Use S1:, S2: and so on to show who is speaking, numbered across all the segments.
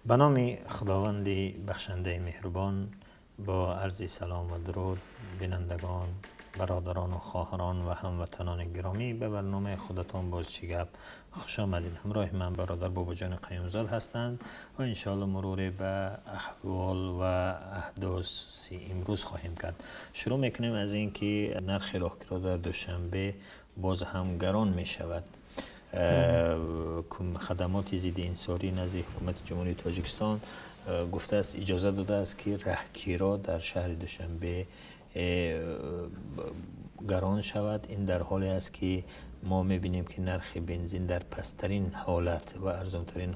S1: به نام خداوند بخشنده مهربان، با عرض سلام و درود بینندگان، برادران و خواهران و هموطنان گرامی به برنامه خودتان بازچی گپ خوش آمدید. همراه من برادر بابا جان قیومزاد هستند و انشاءالله مرور به احوال و احداث امروز خواهیم کرد. شروع میکنیم از اینکه نرخ راهگیرا در دوشنبه باز هم گران می شود. خدمات ضد انحصاری نزد حکومت جمهوری تاجیکستان گفته است، اجازه داده است که راهگیرا در شهر دوشنبه گران شود. این در حالی است که ما میبینیم که نرخ بنزین در پسترین حالت و ارزانترین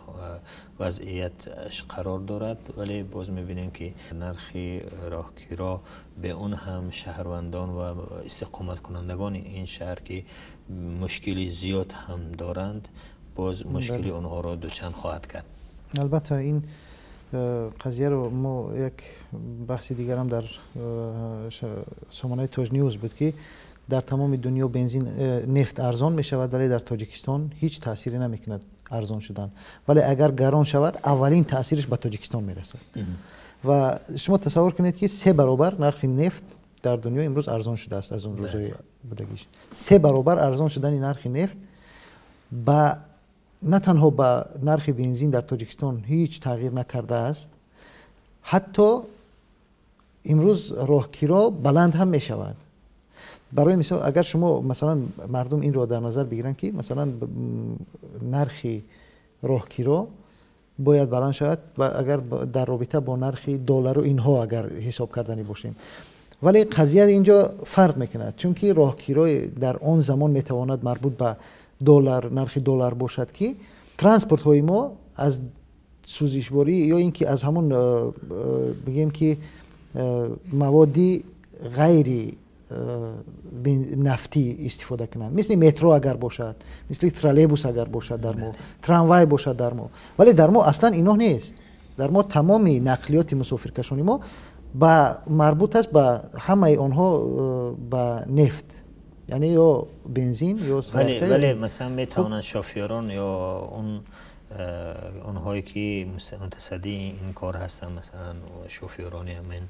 S1: وضعیتش قرار دارد، ولی باز میبینیم که نرخ راهگیرا به اون هم شهروندان و استقامت کنندگان این شهر که مشکلی زیاد هم دارند، باز مشکلی اونها را دوچند خواهد کرد.
S2: البته این قضیه رو ما یک بحث دیگر هم در سامانه توج نیوز بود که در تمام دنیا بنزین نفت ارزان می شود، ولی در تاجیکستان هیچ تأثیری نمی کند ارزان شدن، ولی اگر گران شود اولین تأثیرش به تاجیکستان می رسد. و شما تصور کنید که 3 برابر نرخ نفت در دنیا امروز ارزان شده است از اون روزهای بودگیش. 3 برابر ارزان شدن نرخ نفت با نه تنها با نرخ بنزین در تاجیکستان هیچ تغییر نکرده است، حتی امروز راهگیرا بلند هم می شود. برای مثال اگر شما مثلا مردم این رو در نظر بگیرن که مثلا نرخ راهگیرا باید بلند شود و اگر در رابطه با نرخ دلار و اینها اگر حساب کردنی باشیم، ولی قضیه اینجا فرق میکند، چون که راهگیرا در آن زمان میتواند مربوط به دلار، نرخ دلار باشد که ترانسپورت های ما از سوزشباری یا اینکه از همون بگیم که موادی غیر نفتی استفاده کنند، مثل مترو اگر باشد، مثل ترالیبوس اگر باشد در ما، تراموای باشد در ما، ولی در ما اصلا اینا نیست. در ما تمام نقلیات مسافرکشانی ما با مربوط است به همه آنها به نفت، یعنی یا بنزین یا سرکه.
S1: ولی مثلا میتوانند شوفیران یا اونهایی که متصدی این کار هستن، مثلا شوفیرانی همین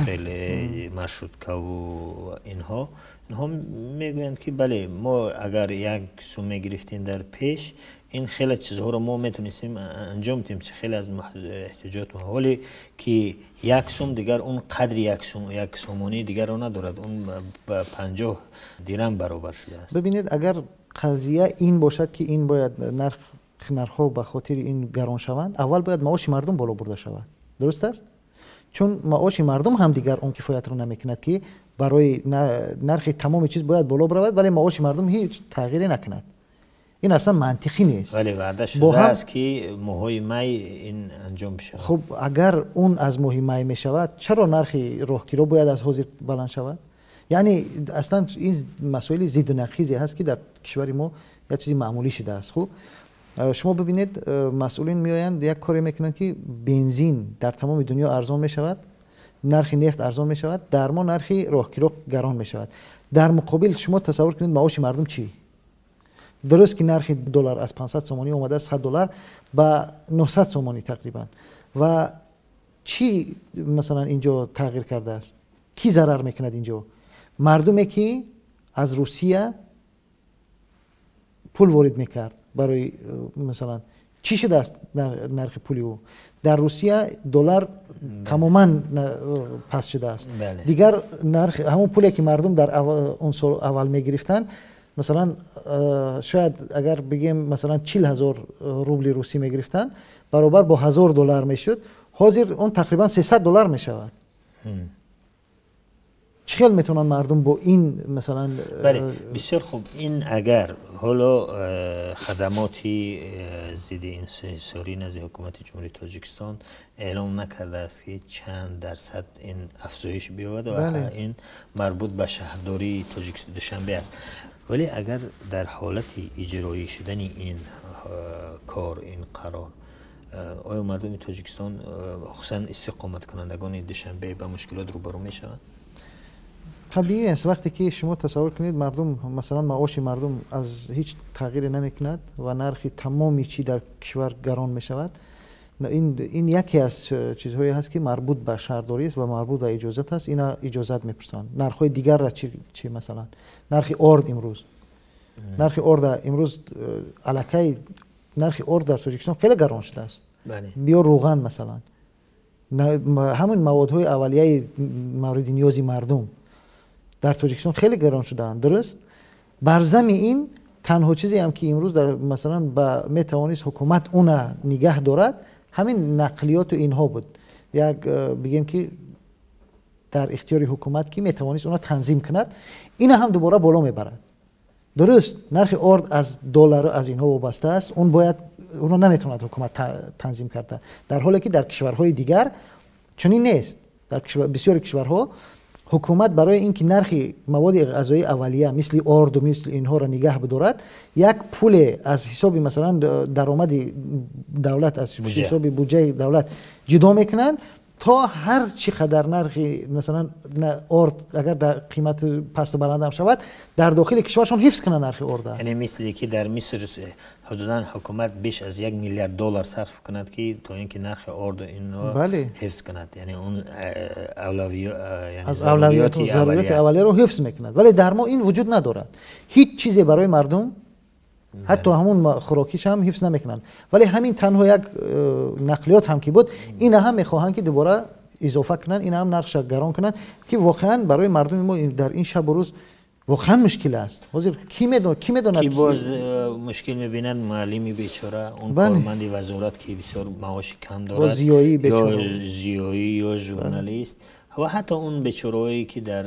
S1: خیلی مرشودکه و اینها میگویند که بله ما اگر یک سوم گرفتیم در پیش، این خیلی چیزها رو ما میتونستیم انجام بدیم، خیلی از احتیاجات ما، حالی که یک سوم دیگر اون قدر یک سومانی دیگر رو ندارد، اون به 50 درم برابر شده است.
S2: ببینید اگر قضیه این باشد که این باید نرخ‌ها به خاطر این گران شوند، اول باید معاش مردم بالا برده شود، درست است؟ چون معاش مردم هم دیگر اون کفایت رو نمیکند که برای نرخ تمام چیز باید بالا برود، ولی معاش مردم هیچ تغییری نکند. این اصلا منطقی نیست.
S1: ولی وعده شده است که ماه می این انجام بشه.
S2: خب اگر اون از ماه می می شود، چرا نرخ راهگیرا باید از حاضر بلند شود؟ یعنی اصلا این مسائل ضد و نقیضی هست که در کشور ما یک چیزی معمولی شده است. خب شما ببینید مسئولین میآیند یک کاری میکنند که بنزین در تمام دنیا ارزان می شود، نرخ نفت ارزان می شود، در ما نرخ راهگیرا گران می شود. در مقابل شما تصور کنید معاش مردم چی؟ درست که نرخ دلار از 500 سومانی اومده است 100 دلار به 900 سومانی تقریبا، و چی مثلا اینجا تغییر کرده است؟ کی ضرر میکند اینجا؟ مردمی که از روسیه پول وارد میکرد برای مثلا چی شده است نرخ پولی او در روسیه دلار تماما پس شده است. دیگر نرخ همون پولی که مردم در اون سال اول میگرفتن، مثلا شاید اگر بگیم مثلا 40,000 روبل روسی میگرفتن، برابر با 1000 دلار میشد، حاضر اون تقریبا 300 دلار میشود. چه خیلی میتونن مردم با این مثلا
S1: بسیار خوب. این اگر حالا خدماتی ضد انحصاری نزد حکومت جمهوری تاجیکستان اعلام نکرده است که چند درصد این افزایش بیاید و این مربوط به شهرداری تاجیکستان دوشنبه است، ولی اگر در حالت اجرایی شدن این کار، این قرار، آیا مردم تاجیکستان خصوصا استقامت کنندگان دوشنبه به مشکلات روبرو میشوند؟
S2: طبیعی است. وقتی که شما تصور کنید مردم مثلا معاش مردم از هیچ تغییر نمیکند و نرخ تمامی چی در کشور گران می شود، این یکی از چیزهایی هست که مربوط به شهرداری است و مربوط به اجازت است. اینا اجازت میپرسن. نرخ‌های دیگر را چی مثلا نرخ ارد امروز نرخ ارد امروز الکی نرخ ارد در تاجیکستان خیلی گران شده است.
S1: بله.
S2: بیا روغن مثلا همون موادهای اولیه مورد نیازی مردم در تاجیکستان خیلی گران شدن. درست بر ضمن این تنها چیزی هم که امروز در مثلا می توانست حکومت اون نگه دارد همین نقلیات و اینها بود. یک بگیم که در اختیار حکومت که می توانست اون تنظیم کند، این هم دوباره بالا میبرد. درست نرخ ارد از دلار از اینها وابسته است، اون باید اون نمیتواند حکومت تنظیم کرده، در حالی که در کشورهای دیگر چنین نیست. در بسیار کشورها حکومت برای اینکه نرخ مواد غذایی اولیه مثل ارد و مثل اینها را نگه بدارد، یک پول از حساب مثلا درآمد دولت از حساب بودجه دولت جدا میکنند تا هر چقدر نرخ مثلا ارد اگر در قیمت پست و بلند هم شود در داخل کشورشون حفظ کنن نرخ ارد.
S1: یعنی مثلی که در مصر حدودا حکومت بیش از 1 میلیارد دلار صرف کند که تا اینکه نرخ ارد اینو حفظ کند، یعنی اون
S2: اولویات اولیه رو حفظ میکند. ولی در ما این وجود ندارد، هیچ چیزی برای مردم حتی همون خوراکیش هم حفظ نمیکنن. ولی همین تنها یک نقلیات هم که بود، این هم میخواهند که دوباره اضافه کنن، این هم نرخش گران کنن که واقعا برای مردم ما در این شب و روز واقعا مشکل است. حاضر کی میدونه
S1: کی باز مشکل میبینند؟ معلمی بیچاره، اون کارمند وزارت که بسیار معاش کم دارد، یا زیایی یا ژورنالیست، و حتی اون بیچارهایی که در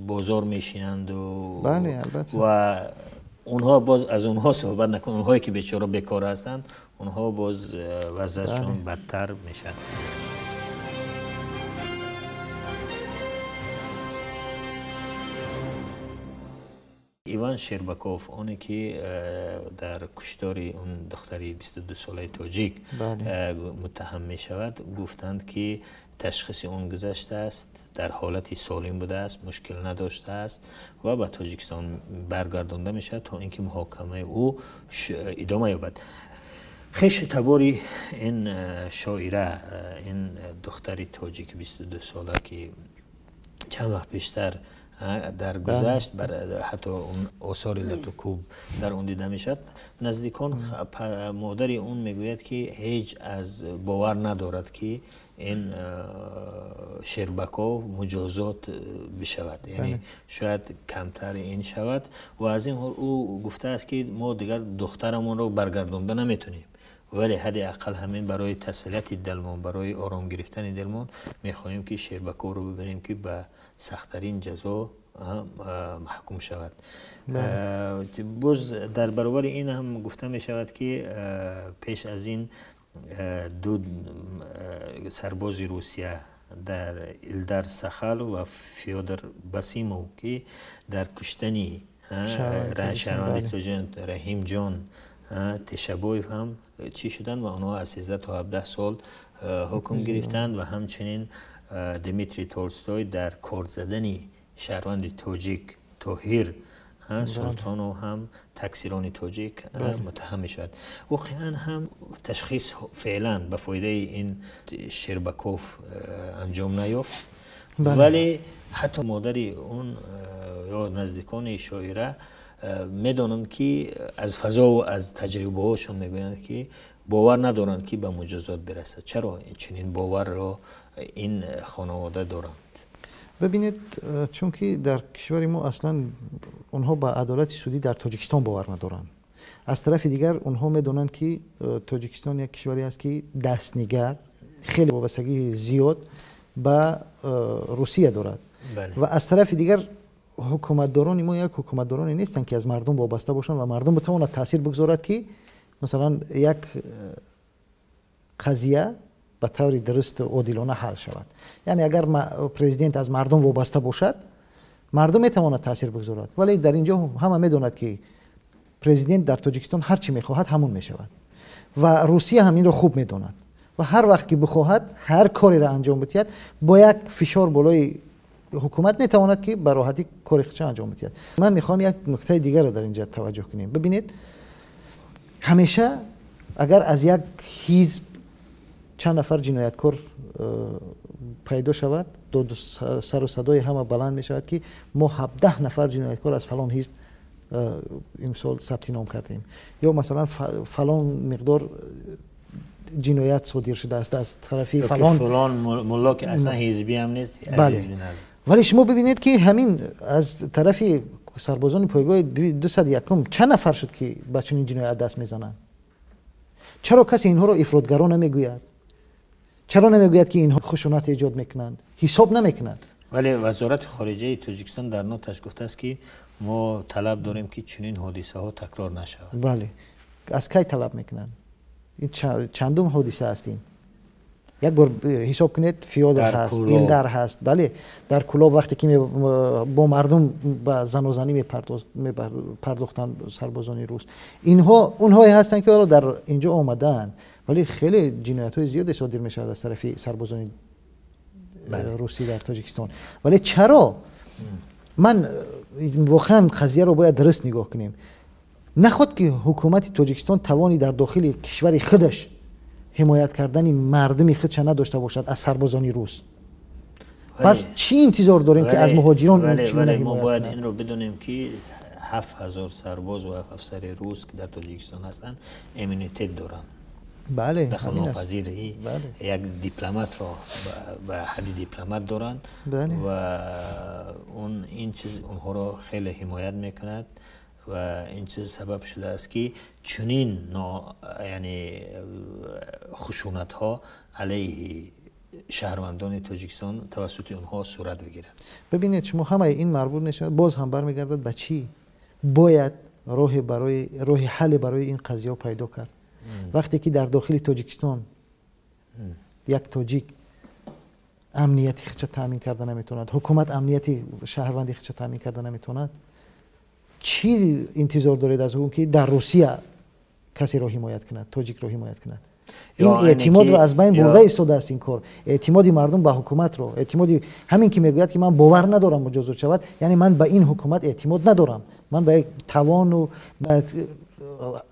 S1: بازار میشینند و اونها باز از اونها صحبت نکن، اونهایی که بیچاره بیکار هستند اونها باز وضعشون بدتر میشن. ایوان شیربکوف، اونی که در کشتار اون دختری 22 ساله تاجیک متهم می شود، گفتند که تشخیص اون گذشته است، در حالتی سالم بوده است، مشکل نداشته است و به تاجیکستان برگردانده می شود تا اینکه محاکمه او ادامه یابد. خیش تباری این شاعره، این دختری تاجیک 22 ساله که چند وقت پیشتر در گذشت حتی اون آثار لتوکوب در اون دیده می شد، نزدیکان مادری اون میگوید که هیچ از باور ندارد که این شیربکو مجازات بشود، یعنی شاید کمتر این شود و از این حال او گفته است که ما دیگر دخترمون رو برگردانده نمیتونیم، ولی حداقل همین برای تسلیت دلمون، برای آرام گرفتن دلمون میخواهیم که شیربکو رو ببینیم که به سخت‌ترین جزا محکوم شود. باز در برابر این هم گفته می شود که پیش از این دو سرباز روسیه در ایلدار ساخال و فیودر باسیموف که در کشتنی شهروند تاجیک رحیم جان تشبویف هم چی شدند و آنها از 13 تا 17 سال حکم گرفتند و همچنین دمیتری تولستوی در کار زدنی شهروند تاجیک توهیر سلطان و هم تکثیران تاجیک متهم می شد. واقعا هم تشخیص فعلا به فایده این شیربکوف انجام نیافت، ولی حتی مادری اون یا نزدیکان شاعره میدانند که از فضا و از تجربه هاشون میگویند که باور ندارند که به مجازات برسد. چرا چنین باور را این خانواده دارند؟
S2: ببینید، چون که در کشور ما اصلا اونها با عدالت سودی در تاجیکستان باور ندارند. از طرف دیگر اونها میدونند که تاجیکستان یک کشوری است که دستنگر خیلی وابستگی زیاد به روسیه دارد. و از طرف دیگر حکومتداران ما یک حکومتدارانی نیستند که از مردم وابسته باشند و مردم بتواند تاثیر بگذارد که مثلا یک قضیه به طور درست و عادلانه حل شود. یعنی اگر پرزیدنت از مردم وابسته باشد، مردم میتواند تاثیر بگذارد، ولی در اینجا همه میداند که پرزیدنت در تاجیکستان هر چی میخواهد همون میشود و روسیه هم این را خوب میداند و هر وقت که بخواهد هر کاری را انجام بدهد با یک فشار بالای حکومت نتواند که به راحتی کارش انجام بدهد. من میخوام یک نکته دیگر را در اینجا توجه کنیم. ببینید، همیشه اگر از یک حزب چند نفر جنایتکار پیدا شود، دو سر و صدای همه بلند می شود که ما 17 نفر جنایتکار از فلان حزب امسال ثبت نام کردیم، یا مثلا فلان مقدار جنایت صادر شده است از طرف
S1: فلان ملا که اصلا حزبی هم نیست، از حزبی نزد.
S2: ولی شما ببینید که همین از طرف سربازان پایگاه 201 چند نفر شد که به چنین جنایت دست میزنند؟ چرا کسی اینها را افراطگرا نمیگوید؟ چرا نمیگوید که اینها خشونت ایجاد میکنند؟ حساب نمیکنند.
S1: ولی وزارت خارجه تاجیکستان در نوتش گفته است که ما طلب داریم که چنین حادثه ها تکرار نشود.
S2: بله. از کی طلب میکنند؟ این چندم حادثه است این؟ یک بار حساب کنید فیادر هست، ایلدر هست. بله، در کلاب وقتی که با مردم به زن و زنی میپرداختن سربازان روس، اینها اونهایی هستن که حالا در اینجا آمدن، ولی خیلی جنایت‌های زیادی صادر میشه از طرف سربازان روسی در تاجیکستان. ولی چرا؟ من واقعا قضیه رو باید درست نگاه کنیم. نخواد که حکومت تاجیکستان توانی در داخل کشور خودش حمایت کردن مردم خودش نداشته باشد از سربازان روس. پس چی انتظار داریم که از مهاجران
S1: ولی ما باید این رو بدونیم که 7000 سرباز و افسر روس که در تاجیکستان هستند امنیتت دارند.
S2: بله،
S1: دخل ناپذیری. یک دیپلمات را به حد دیپلمات دارند.
S2: بله.
S1: و این چیز اونها را خیلی حمایت میکند و این چیز سبب شده است که چنین یعنی خشونت ها علیه شهروندان تاجیکستان توسط اونها صورت بگیرد.
S2: ببینید شما همه این مربوط نشد، باز هم برمیگردد به چی؟ باید راه حل برای این قضیه پیدا کرد. وقتی که در داخل تاجیکستان یک تاجیک امنیتی خودش تامین کرده نمیتوند، حکومت امنیتی شهروندی خودش تامین کرده نمیتوند، چی انتظار دارید از اون که در روسیه کسی را حمایت کند، تاجیک را حمایت کند؟ این اعتماد رو از بین برده ایستاده است این کار. اعتمادی مردم به حکومت رو، اعتمادی همین که میگوید که من باور ندارم مجازات شود، یعنی من به این حکومت اعتماد ندارم، من به توان و به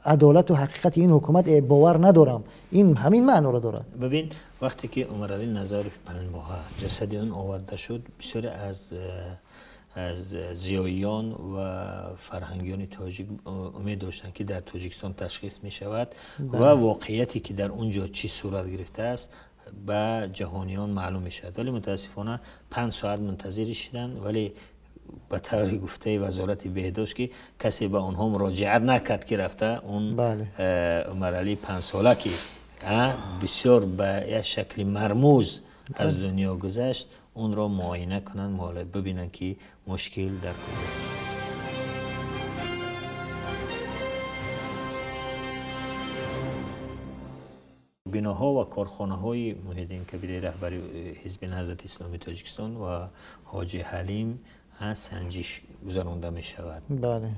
S2: عدالت و حقیقت این حکومت باور ندارم. این همین معنا رو دارد.
S1: ببین وقتی که عمرعلی نظری 5 ماه جسد اون آورده شد، بسیار از زیاییان و فرهنگیان تاجیک امید داشتن که در تاجیکستان تشخیص می شود و واقعیتی که در اونجا چی صورت گرفته است به جهانیان معلوم می شود. ولی متاسفانه 5 ساعت منتظر شدن، ولی به طور گفته وزارت بهداشت که کسی به اونها مراجعت نکرد که رفته اون عمرعلی 5 ساله که بسیار به یک شکل مرموز از دنیا گذشت، اون را معاینه کنن، ببینن که مشکل در کجاست. بناها و کارخانه های محیدین کبیره رهبری حزب نهضت اسلامی تاجیکستان و حاجی حلیم سنجش گذرانده می شود.
S2: بله.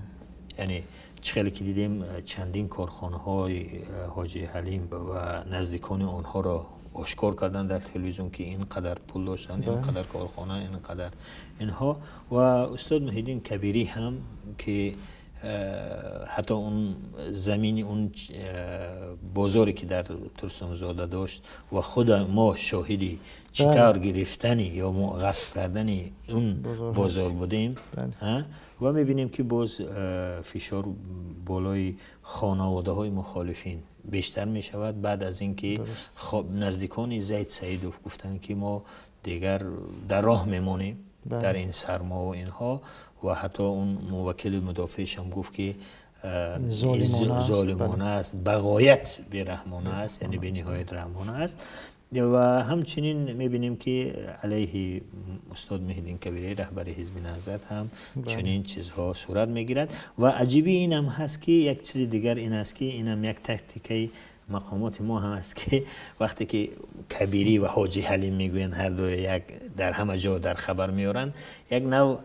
S1: یعنی خیلی که دیدیم چندین کارخانه های حاجی حلیم و نزدیکان آنها را آشکار کردن در تلویزیون که اینقدر پول داشتن، اینقدر کارخانه، اینقدر اینها. و استاد محیدین کبیری هم که حتی اون زمین، اون بازاری که در ترسانزاده داشت و خود ما شاهدی چطور گرفتنی یا غصب کردنی اون بازار بودیم و میبینیم که باز فشار بالای خانواده های مخالفین بیشتر می شود بعد از اینکه نزدیکان زید سعیدوف گفتن که ما دیگر در راه میمونیم در این سرما و اینها، و حتی اون موکل مدافعش هم گفت که ظالمانه است، بغایت بی‌رحمانه است، یعنی به نهایت رحمانه است. و همچنین میبینیم که علیه استاد محیدین کبیری رهبر حزب نهضت هم چنین چیزها صورت میگیرد. و عجیبی این هم هست که یک چیز دیگر این است که این هم یک تاکتیک مقامات ما هم است که وقتی که کبیری و حاجی حلیم میگوین هر دو یک در همه جا در خبر میارن، یک نوع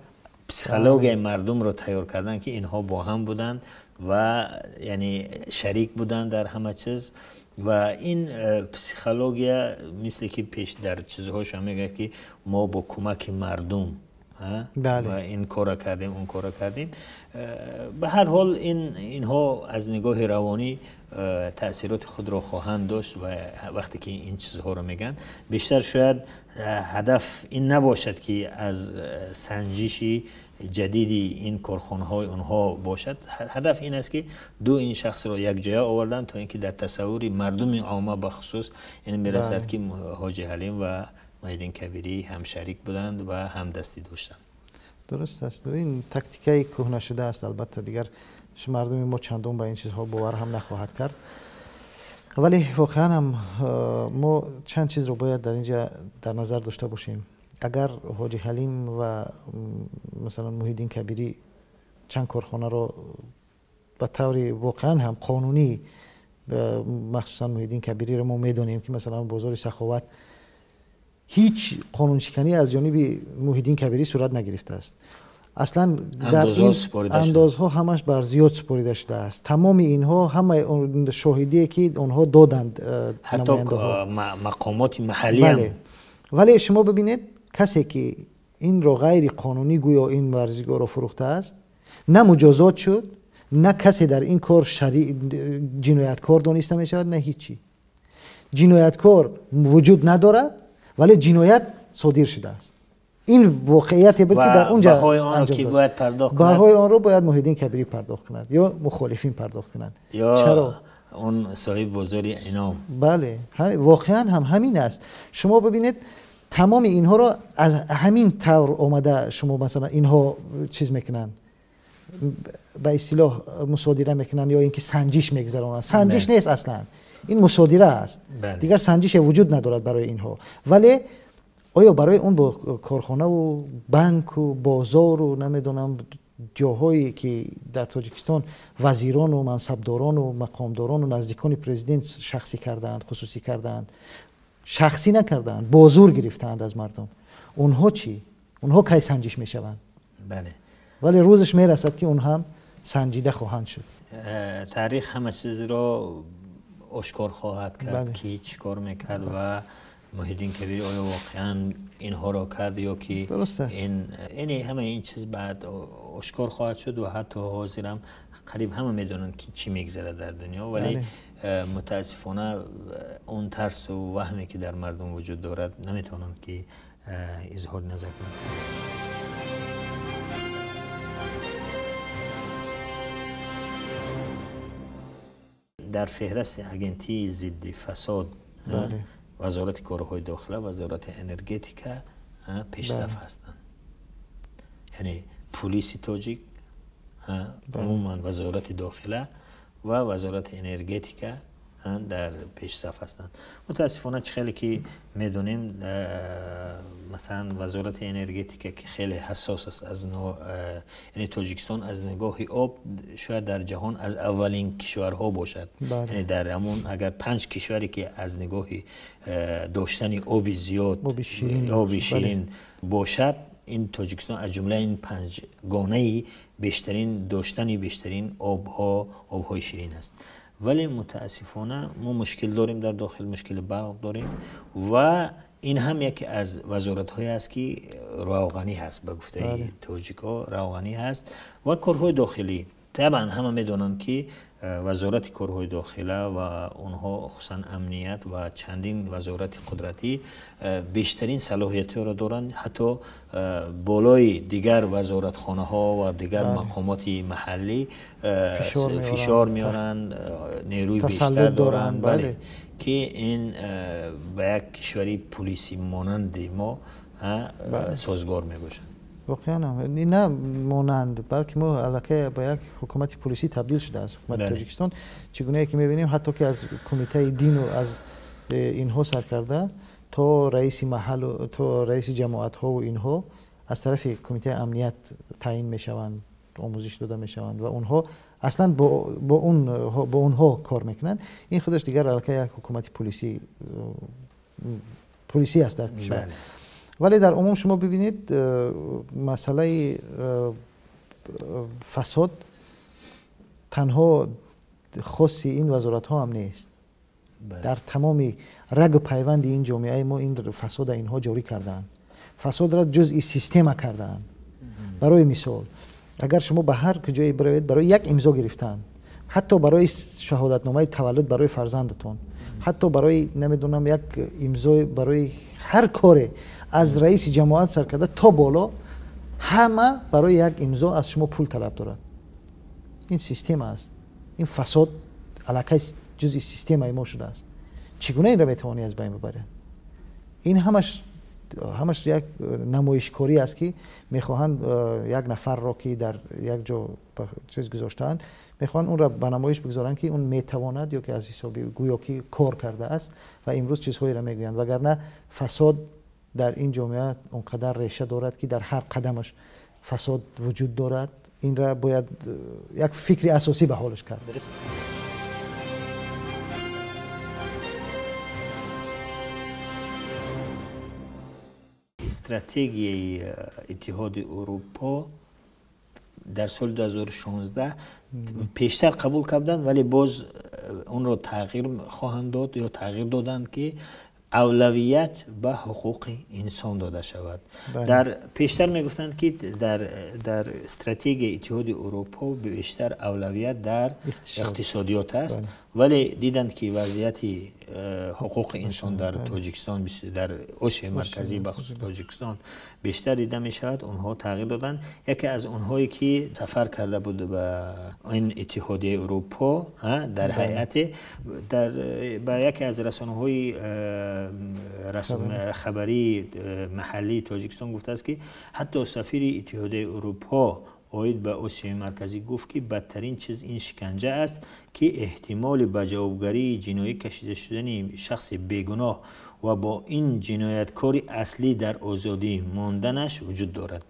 S1: پسیکولوژی مردم رو تیار کردن که اینها با هم بودن و یعنی شریک بودن در همه چیز. و این پسیکولوژی مثل که پیش در چیزهاش هم میگه که ما با کمک مردم و این کار کردیم اون کار کردیم. به هر حال اینها از نگاه روانی تأثیرات خود را خواهند داشت و وقتی که این چیزها رو میگن بیشتر شاید هدف این نباشد که از سنجشی جدیدی این کارخانه های اونها باشد. هدف این است که این شخص را یک جای آوردن تا اینکه در تصور مردم عامه بخصوص این برسد که حاجی حلیم و محیدین کبیری هم شریک بودند و هم دستی داشتند.
S2: درست است. این تاکتیکای کهنه شده است. البته دیگر مردم ما چندان به این چیزها باور هم نخواهد کرد. ولی واقعا هم ما چند چیز رو باید در اینجا در نظر داشته باشیم. اگر حاجی حلیم و مثلا محیدین کبیری چند کارخانه رو به طور واقعا هم قانونی، مخصوصا محیدین کبیری رو ما میدونیم که مثلا بازار سخاوت هیچ قانون شکنی از جانب محیدین کبیری صورت نگرفته است. اصلا در این اندازها همش بر زیاد سپریده شده است. تمام اینها همه شاهدی که اونها دادند،
S1: حتی مقامات محلی هم.
S2: ولی شما ببینید کسی که این رو غیر قانونی گویا این ورزشگاه رو فروخته است، نه مجازات شد، نه کسی در این کار جنایتکار دانسته می شود، نه هیچی. جنایتکار وجود ندارد ولی جنایت صادر شده است. این واقعیتی بود که در اونجا
S1: بهای آن رو که باید پرداخت کند.
S2: بهای آن رو باید محیدین کبیری پرداخت کند یا مخالفین پرداخت کنند.
S1: چرا؟ اون صاحب بازار انعام.
S2: بله واقعا هم همین است. شما ببینید تمام اینها رو از همین طور آمده شما مثلا اینها چیز میکنن، به اصطلاح مصادره میکنن یا اینکه سنجش میگذرونن. سنجش نیست اصلا، این مصادره است. دیگر سنجش وجود ندارد برای اینها. ولی آیا برای اون با کارخانه و بانک و بازار و نمیدونم جاهایی که در تاجیکستان وزیران و منصبداران و مقامداران و نزدیکان پرزیدنت شخصی کردند، خصوصی کردند، شخصی نکردند، بازور گرفتند از مردم، اونها چی؟ اونها کی سنجش میشوند؟
S1: بله.
S2: ولی روزش میرسد که اون هم سنجیده خواهند شد.
S1: تاریخ همه چیز را آشکار خواهد کرد که چی کار میکرد و محیدین کبیری آیا واقعا اینها را کرد یا که این همه این چیز بعد آشکار خواهد شد و حتی حاضرم قریب همه میدونن که چی میگذره در دنیا. ولی متاسفانه اون ترس و وهمی که در مردم وجود دارد نمیتونن که اظهار نظر کنند. در فهرست اگنتی ضد فساد وزارت کارهای داخله، وزارت انرژتیکا پیش صف هستند. یعنی پلیس تاجیک، عموما وزارت داخله و وزارت انرژتیکا در پیش صف هستند. متاسفانه خیلی که میدونیم مثلا وزارت انرژتیکا که خیلی حساس است از یعنی تاجیکستان از نگاه آب شاید در جهان از اولین کشورها باشد. یعنی در همون اگر 5 کشوری که از نگاه داشتن آب زیاد، آب شیرین باشد، این تاجیکستان از جمله این 5 گانه بیشترین آبهای شیرین است. ولی متاسفانه ما مشکل داریم در داخل، مشکل برق داریم و این هم یکی از وزارت های است که روغنی هست، به گفته تاجیکا روغنی هست و کارهای داخلی. طبعا همه میدونن که وزارت کارهای داخله و اونها خصوصا امنیت و چندین وزارت قدرتی بیشترین صلاحیت را دارن، حتی بالای دیگر وزارتخانه ها و دیگر مقامات محلی فشار میارن، نیروی بیشتر دارن. بله که این به یک کشوری پلیسی مانند ما سازگار میباشن.
S2: واقعا نه مانند، بلکه ما علاقه به یک حکومت پلیسی تبدیل شده است. حکومت تاجیکستان چگونه که میبینیم حتی که از کمیته دین و از اینها سرکرده تا رئیس محل و تا رئیس جماعت ها و اینها از طرف کمیته امنیت تعیین میشوند، آموزش داده میشوند و اونها اصلا با اونها کار میکنند. این خودش دیگر علاقه یک حکومت پلیسی است در کشور. ولی در عموم شما ببینید مسئله فساد تنها خاصی این وزارت ها هم نیست. در تمام رگ و پیوند این جامعه ما این فساد اینها جاری کردند فساد را جزئی سیستم کردن. برای مثال اگر شما به هر کجایی بروید برای یک امضا گرفتن، حتی برای شهادتنامه تولد برای فرزندتون، حتی برای نمیدونم یک امضا برای هر کاری از رئیس جماعت سرکرده تا بالا، همه برای یک امضا از شما پول طلب دارد. این سیستم است. این فساد علاقه جزئی سیستم ما شده است. چگونه این را میتوانی از بین ببره؟ این همش یک نمایشکاری است که میخواهند یک نفر را که در یک جا چیز گذاشتن میخوان اون را به نمایش بگذارن که اون میتواند یا که از حسابی گویا که کار کرده است و امروز چیزهایی را میگویند. وگرنه فساد در این جامعه اونقدر ریشه دارد که در هر قدمش فساد وجود دارد. این را باید یک فکر اساسی به حالش کرد.
S1: استراتژی اتحاد اروپا در سال 2016 پیشتر قبول کردند ولی باز اون رو تغییر خواهند داد یا تغییر دادند که اولویت به حقوق انسان داده شود. در پیشتر میگفتند که در استراتژی اتحاد اروپا بیشتر اولویت در اقتصادیات است، ولی دیدند که وضعیت حقوق انسان در تاجیکستان در آسیا مرکزی بخصوص تاجیکستان بیشتر دیده می شود. اونها تغییر دادن. یکی از اونهایی که سفر کرده بود به این اتحادیه اروپا در هیئت به یکی از رسانه‌های خبری محلی تاجیکستان گفته است که حتی سفیر اتحادیه اروپا اوید به آسیا مرکزی گفت که بدترین چیز این شکنجه است که احتمال به جوابگری جنایی کشیده شدن شخص بیگناه و با این جنایتکاری اصلی در آزادی ماندنش وجود دارد.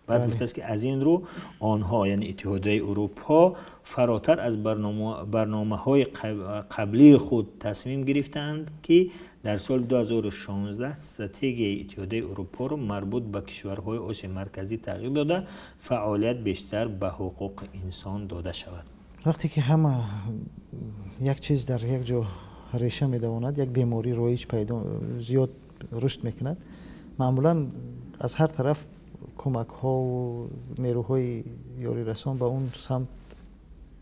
S1: بعد گفته است که از این رو آنها یعنی اتحادیه اروپا فراتر از برنامه‌های قبلی خود تصمیم گرفتند که در سال 2016 استراتژی اتحادیه اروپا را مربوط به کشورهای آسیا مرکزی تغییر داده فعالیت بیشتر به حقوق انسان داده شود.
S2: وقتی که همه یک چیز در یک جا ریشه می‌دواند، یک بیماری رایج پیدا زیاد رشد میکند، معمولا از هر طرف کمک ها و نیروهای یاری رسان به اون سمت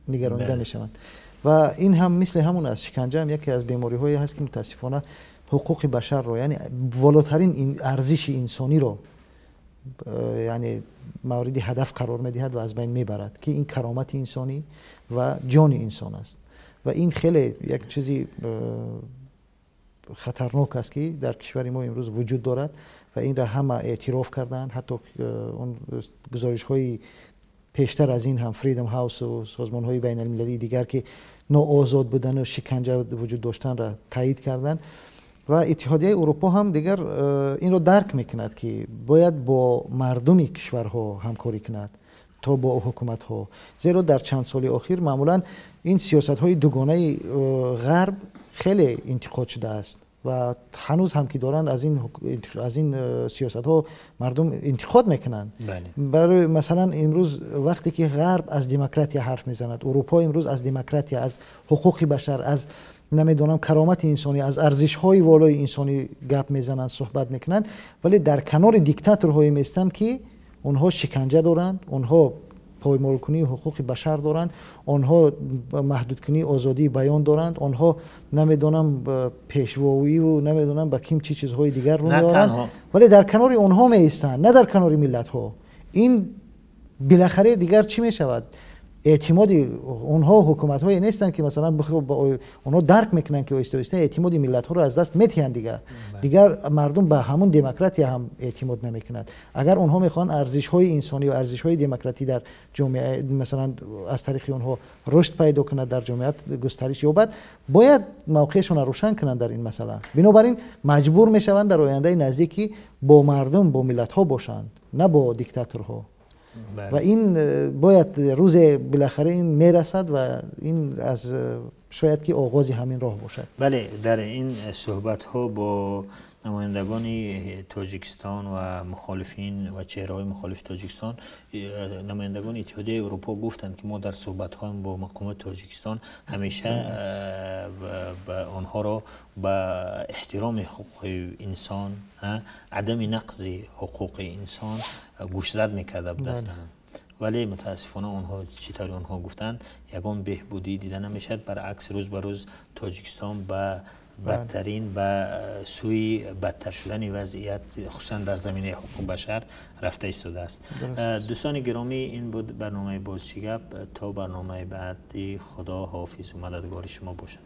S2: نگرانیده میشوند و این هم مثل همون است. شکنجه هم یکی از بیماری هایی هست که متاسفانه حقوق بشر رو یعنی والاترین ارزش انسانی رو یعنی مورد هدف قرار میدهد و از بین میبرد که این کرامت انسانی و جان انسان است و این خیلی یک چیزی خطرناک است که در کشور ما امروز وجود دارد و این را همه اعتراف کردند. حتی اون گزارش های پیشتر از این هم فریدم هاوس و سازمان های بین المللی دیگر که ناآزاد بودن و شکنجه وجود داشتن را تایید کردند و اتحادیه اروپا هم دیگر این را درک میکند که باید با مردم کشورها همکاری کند تا با حکومت ها، زیرا در چند سال اخیر معمولا این سیاست های دوگانه غرب خیلی انتقاد شده است و هنوز هم که دارن از این سیاست ها مردم انتقاد میکنن. برای مثلا امروز وقتی که غرب از دموکراسی حرف میزند، اروپا امروز از دموکراسی، از حقوق بشر، از نمیدونم کرامت انسانی، از ارزش های والای انسانی گپ میزنند، صحبت میکنند، ولی در کنار دیکتاتورهایی میستند که اونها شکنجه دارند، اونها پایمال کنی حقوق بشر دارند، آنها محدود کنی آزادی بیان دارند، آنها نمیدونم پیشوایی و نمیدونم با کیم چی چیزهای دیگر رو میارند، ولی در کنار آنها می ایستند نه در کنار ملت ها. این بالاخره دیگر چی می شود؟ اعتماد اونها حکومت های نیستند که مثلا اونها درک میکنن که آهسته اعتماد ملت ها رو از دست میتین. دیگر مردم به همون دموکراسی هم اعتماد نمیکنند. اگر اونها میخوان ارزش های انسانی و ارزش های دموکراسی در جامعه مثلا از طریق اونها رشد پیدا کند، در جامعه گسترش یابد، باید موقعشون رو روشن کنند در این مسئله. بنابراین مجبور میشوند در آینده نزدیکی با مردم، با ملت ها باشند، نه با دیکتاتورها. و این باید روز بالاخره این میرسد و این از شاید که آغاز همین راه باشد.
S1: بله، در این صحبت ها با نمایندگان تاجیکستان و مخالفین و چهره‌های مخالف تاجیکستان، نمایندگان اتحادیه اروپا گفتند که ما در صحبت‌هایم با حکومت تاجیکستان همیشه به آنها را به احترام حقوق انسان، عدم نقض حقوق انسان گوشزد می‌کرده بودند. ولی متاسفانه آنها چطوری آنها گفتند یگان بهبودی دیده نمیشد، برعکس روز به روز تاجیکستان به بدترین و سوی بدتر شدن وضعیت خصوصا در زمینه حقوق بشر رفته ایستاده است. دوستان گرامی، این بود برنامه بازچی گپ. تا برنامه بعدی، خدا حافظ و مددگار شما باشد.